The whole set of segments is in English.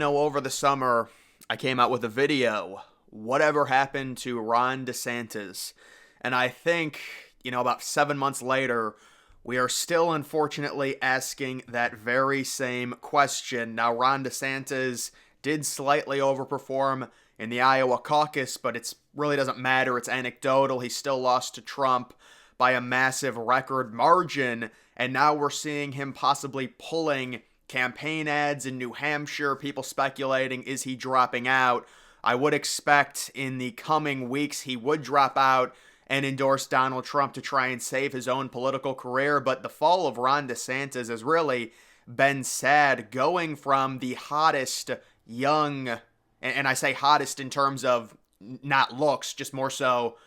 Over the summer, I came out with a video. Whatever happened to Ron DeSantis? And I think, about 7 months later, we are still unfortunately asking that very same question. Now, Ron DeSantis did slightly overperform in the Iowa caucus, but it really doesn't matter. It's anecdotal. He still lost to Trump by a massive record margin. And now we're seeing him possibly pulling campaign ads in New Hampshire, people speculating, is he dropping out? I would expect in the coming weeks he would drop out and endorse Donald Trump to try and save his own political career. But the fall of Ron DeSantis has really been sad, going from the hottest young, and I say hottest in terms of not looks, just more so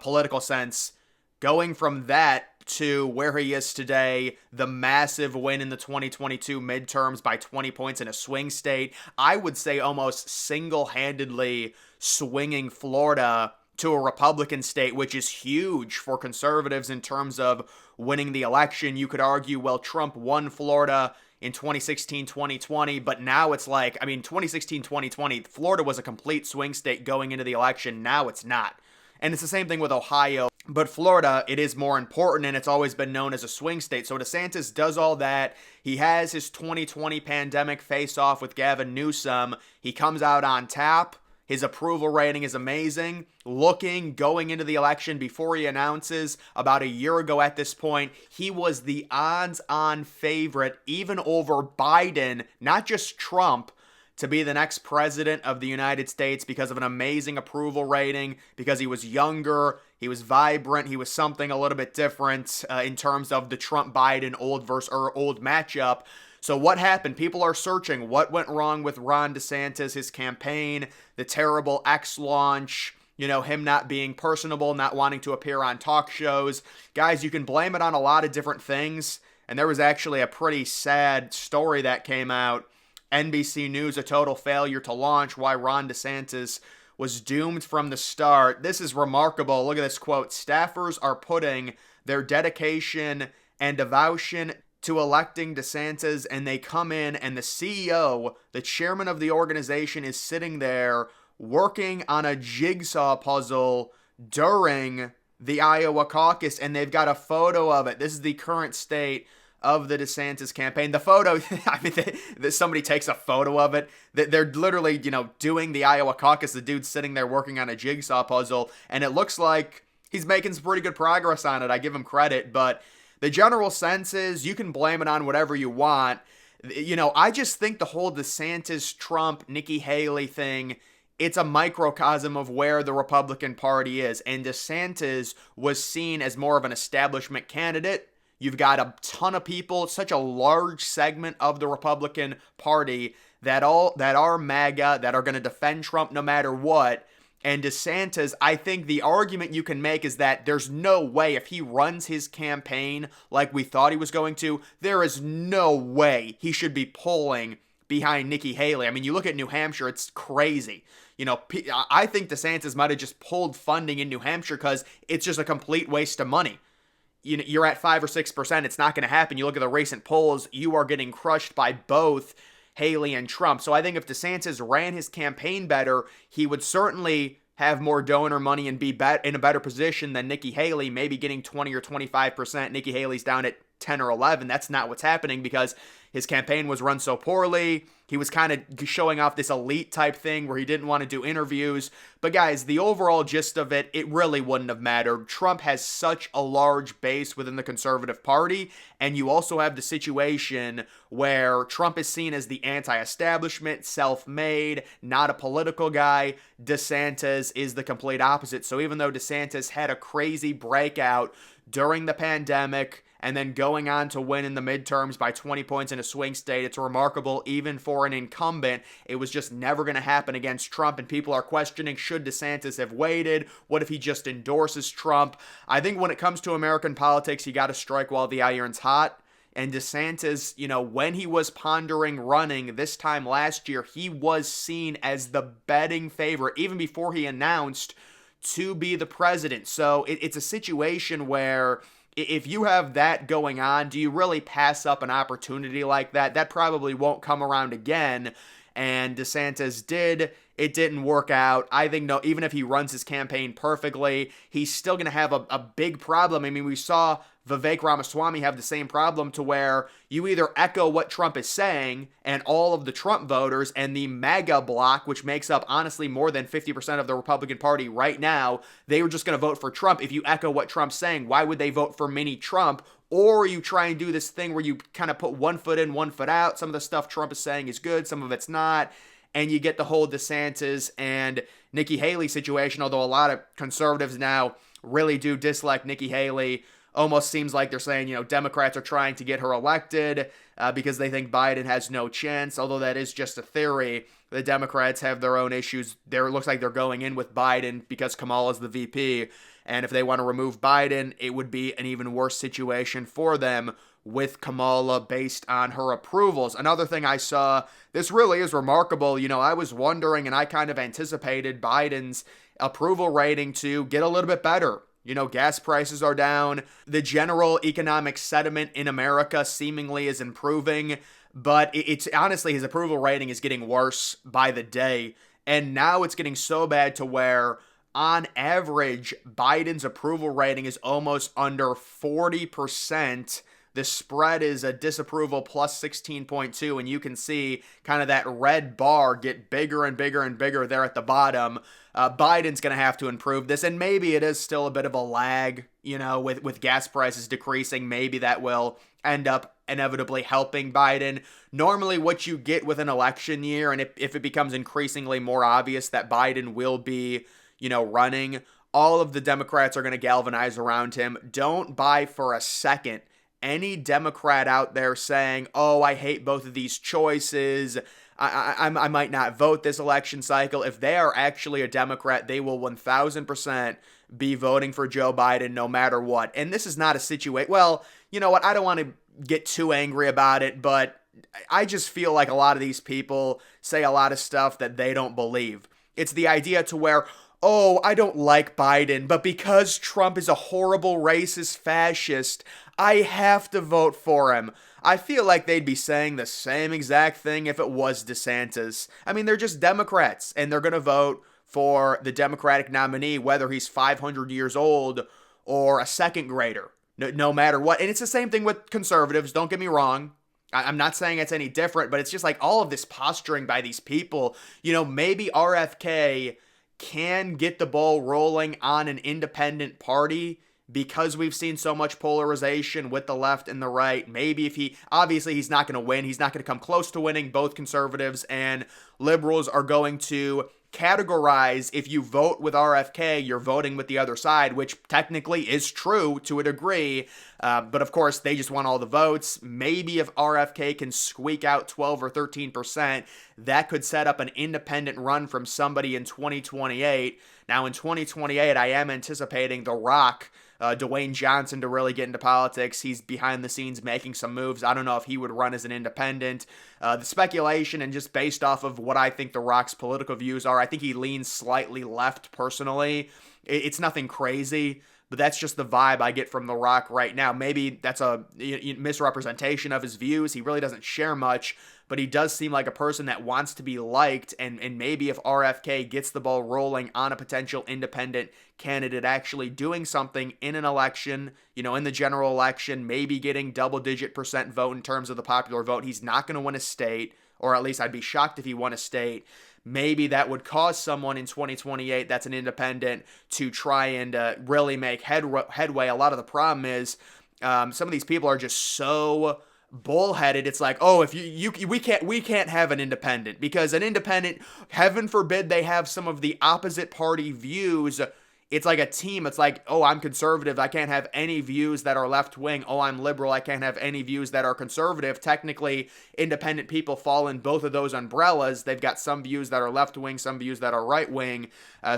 political sense, going from that to where he is today, the massive win in the 2022 midterms by 20 points in a swing state. I would say almost single-handedly swinging Florida to a Republican state, which is huge for conservatives in terms of winning the election. You could argue, well, Trump won Florida in 2016, 2020, but now it's 2016, 2020, Florida was a complete swing state going into the election. Now it's not. And it's the same thing with Ohio. But Florida, it is more important, and it's always been known as a swing state. So DeSantis does all that. He has his 2020 pandemic face-off with Gavin Newsom. He comes out on top. His approval rating is amazing. Going into the election before he announces, about a year ago at this point, he was the odds-on favorite, even over Biden, not just Trump, to be the next president of the United States because of an amazing approval rating, because he was younger, he was vibrant, he was something a little bit different in terms of the Trump-Biden old versus old matchup. So what happened? People are searching. What went wrong with Ron DeSantis, his campaign, the terrible X launch, him not being personable, not wanting to appear on talk shows. Guys, you can blame it on a lot of different things, and there was actually a pretty sad story that came out. NBC News, a total failure to launch, why Ron DeSantis was doomed from the start. This is remarkable. Look at this quote. Staffers are putting their dedication and devotion to electing DeSantis, and they come in, and the CEO, the chairman of the organization, is sitting there working on a jigsaw puzzle during the Iowa caucus, and they've got a photo of it. This is the current state of the DeSantis campaign. The photo, somebody takes a photo of it. They're literally, doing the Iowa caucus. The dude's sitting there working on a jigsaw puzzle, and it looks like he's making some pretty good progress on it. I give him credit, but the general sense is you can blame it on whatever you want. I just think the whole DeSantis, Trump, Nikki Haley thing, it's a microcosm of where the Republican Party is, and DeSantis was seen as more of an establishment candidate. You've got a ton of people, such a large segment of the Republican Party that are MAGA, that are going to defend Trump no matter what. And DeSantis, I think the argument you can make is that there's no way, if he runs his campaign like we thought he was going to, there is no way he should be polling behind Nikki Haley. I mean, you look at New Hampshire, it's crazy. I think DeSantis might have just pulled funding in New Hampshire because it's just a complete waste of money. You're at 5 or 6%. It's not going to happen. You look at the recent polls, you are getting crushed by both Haley and Trump. So I think if DeSantis ran his campaign better, he would certainly have more donor money and be in a better position than Nikki Haley, maybe getting 20 or 25%. Nikki Haley's down at 10 or 11. That's not what's happening because his campaign was run so poorly. He was kind of showing off this elite type thing where he didn't want to do interviews. But guys, the overall gist of it, it really wouldn't have mattered. Trump has such a large base within the conservative party, and you also have the situation where Trump is seen as the anti-establishment, self-made, not a political guy. DeSantis is the complete opposite. So even though DeSantis had a crazy breakout during the pandemic, and then going on to win in the midterms by 20 points in a swing state, it's remarkable even for an incumbent. It was just never going to happen against Trump, and people are questioning, should DeSantis have waited? What if he just endorses Trump? I think when it comes to American politics, you got to strike while the iron's hot. And DeSantis, when he was pondering running this time last year, he was seen as the betting favorite, even before he announced to be the president. So it's a situation where if you have that going on, do you really pass up an opportunity like that? That probably won't come around again. and DeSantis did. It didn't work out. I think, no, even if he runs his campaign perfectly, he's still going to have a big problem. I mean, we saw Vivek Ramaswamy have the same problem, to where you either echo what Trump is saying, and all of the Trump voters and the MAGA bloc, which makes up honestly more than 50% of the Republican Party right now, they were just going to vote for Trump. If you echo what Trump's saying, why would they vote for mini Trump? Or you try and do this thing where you kind of put one foot in, one foot out. Some of the stuff Trump is saying is good, some of it's not. And you get the whole DeSantis and Nikki Haley situation, although a lot of conservatives now really do dislike Nikki Haley. Almost seems like they're saying, Democrats are trying to get her elected because they think Biden has no chance, although that is just a theory. The Democrats have their own issues. It looks like they're going in with Biden because Kamala's the VP. And if they want to remove Biden, it would be an even worse situation for them with Kamala based on her approvals. Another thing I saw, this really is remarkable. I was wondering, and I kind of anticipated Biden's approval rating to get a little bit better. Gas prices are down. The general economic sentiment in America seemingly is improving, but it's honestly, his approval rating is getting worse by the day. And now it's getting so bad to where, on average, Biden's approval rating is almost under 40%. The spread is a disapproval plus 16.2, and you can see kind of that red bar get bigger and bigger and bigger there at the bottom. Biden's going to have to improve this, and maybe it is still a bit of a lag, with gas prices decreasing. Maybe that will end up inevitably helping Biden. Normally what you get with an election year, and if it becomes increasingly more obvious that Biden will be, running, all of the Democrats are going to galvanize around him. Don't buy for a second any Democrat out there saying, oh, I hate both of these choices, I might not vote this election cycle. If they are actually a Democrat, they will 1,000% be voting for Joe Biden no matter what. And this is not a situation, well, you know what, I don't want to get too angry about it, but I just feel like a lot of these people say a lot of stuff that they don't believe. It's the idea to where, oh, I don't like Biden, but because Trump is a horrible racist fascist, I have to vote for him. I feel like they'd be saying the same exact thing if it was DeSantis. I mean, they're just Democrats, and they're going to vote for the Democratic nominee, whether he's 500 years old or a second grader, no matter what. And it's the same thing with conservatives, don't get me wrong. I'm not saying it's any different, but it's just like all of this posturing by these people. Maybe RFK can get the ball rolling on an independent party because we've seen so much polarization with the left and the right. Maybe obviously he's not going to win. He's not going to come close to winning. Both conservatives and liberals are going to categorize, if you vote with RFK, you're voting with the other side, which technically is true to a degree. But of course, they just want all the votes. Maybe if RFK can squeak out 12 or 13%, that could set up an independent run from somebody in 2028. Now, in 2028, I am anticipating The Rock, Dwayne Johnson, to really get into politics. He's behind the scenes making some moves. I don't know if he would run as an independent. The speculation, and just based off of what I think The Rock's political views are, I think he leans slightly left personally. It's nothing crazy, but that's just the vibe I get from The Rock right now. Maybe that's a misrepresentation of his views. He really doesn't share much, but he does seem like a person that wants to be liked, and maybe if RFK gets the ball rolling on a potential independent candidate actually doing something in an election, in the general election, maybe getting double-digit % vote in terms of the popular vote. He's not going to win a state, or at least I'd be shocked if he won a state. Maybe that would cause someone in 2028 that's an independent to try and really make headway. A lot of the problem is some of these people are just so bullheaded. It's like, oh, if we can't have an independent, because an independent, heaven forbid they have some of the opposite party views. It's like a team. It's like, oh, I'm conservative, I can't have any views that are left wing. Oh, I'm liberal, I can't have any views that are conservative. Technically, independent people fall in both of those umbrellas. They've got some views that are left wing, some views that are right wing.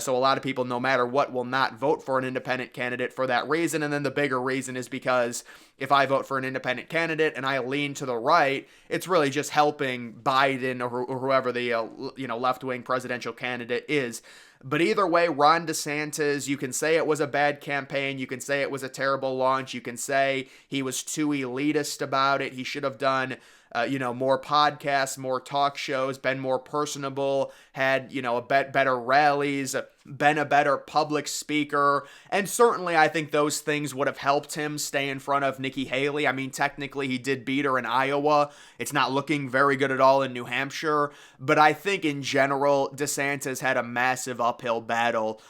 So a lot of people, no matter what, will not vote for an independent candidate for that reason. And then the bigger reason is because if I vote for an independent candidate and I lean to the right, it's really just helping Biden or whoever the left-wing presidential candidate is. But either way, Ron DeSantis, you can say it was a bad campaign. You can say it was a terrible launch. You can say he was too elitist about it. He should have done more podcasts, more talk shows, been more personable, had, better rallies, been a better public speaker. And certainly I think those things would have helped him stay in front of Nikki Haley. I mean, technically he did beat her in Iowa. It's not looking very good at all in New Hampshire. But I think in general, DeSantis had a massive uphill battle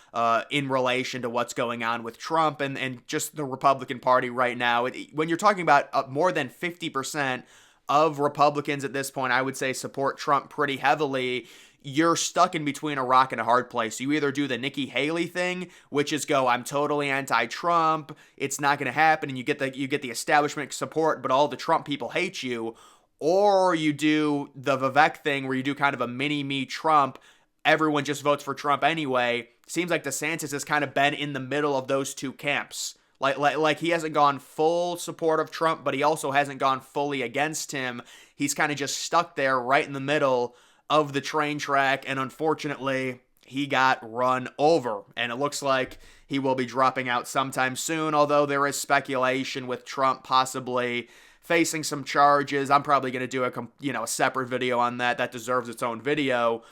in relation to what's going on with Trump and just the Republican Party right now. When you're talking about more than 50% of Republicans at this point, I would say, support Trump pretty heavily. You're stuck in between a rock and a hard place. You either do the Nikki Haley thing, which is go, I'm totally anti-Trump, it's not going to happen, and you get the establishment support, but all the Trump people hate you, or you do the Vivek thing where you do kind of a mini-me Trump, everyone just votes for Trump anyway. Seems like DeSantis has kind of been in the middle of those two camps. Like he hasn't gone full support of Trump, but he also hasn't gone fully against him. He's kind of just stuck there right in the middle of the train track, and unfortunately, he got run over. And it looks like he will be dropping out sometime soon, although there is speculation with Trump possibly facing some charges. I'm probably going to do a separate video on that. That deserves its own video.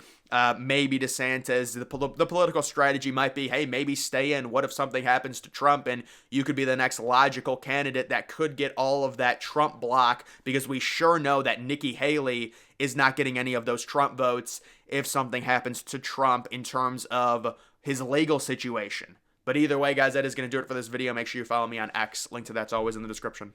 Maybe DeSantis, the political strategy might be, hey, maybe stay in. What if something happens to Trump and you could be the next logical candidate that could get all of that Trump block, because we sure know that Nikki Haley is not getting any of those Trump votes if something happens to Trump in terms of his legal situation. But either way, guys, that is going to do it for this video. Make sure you follow me on X. Link to that's always in the description.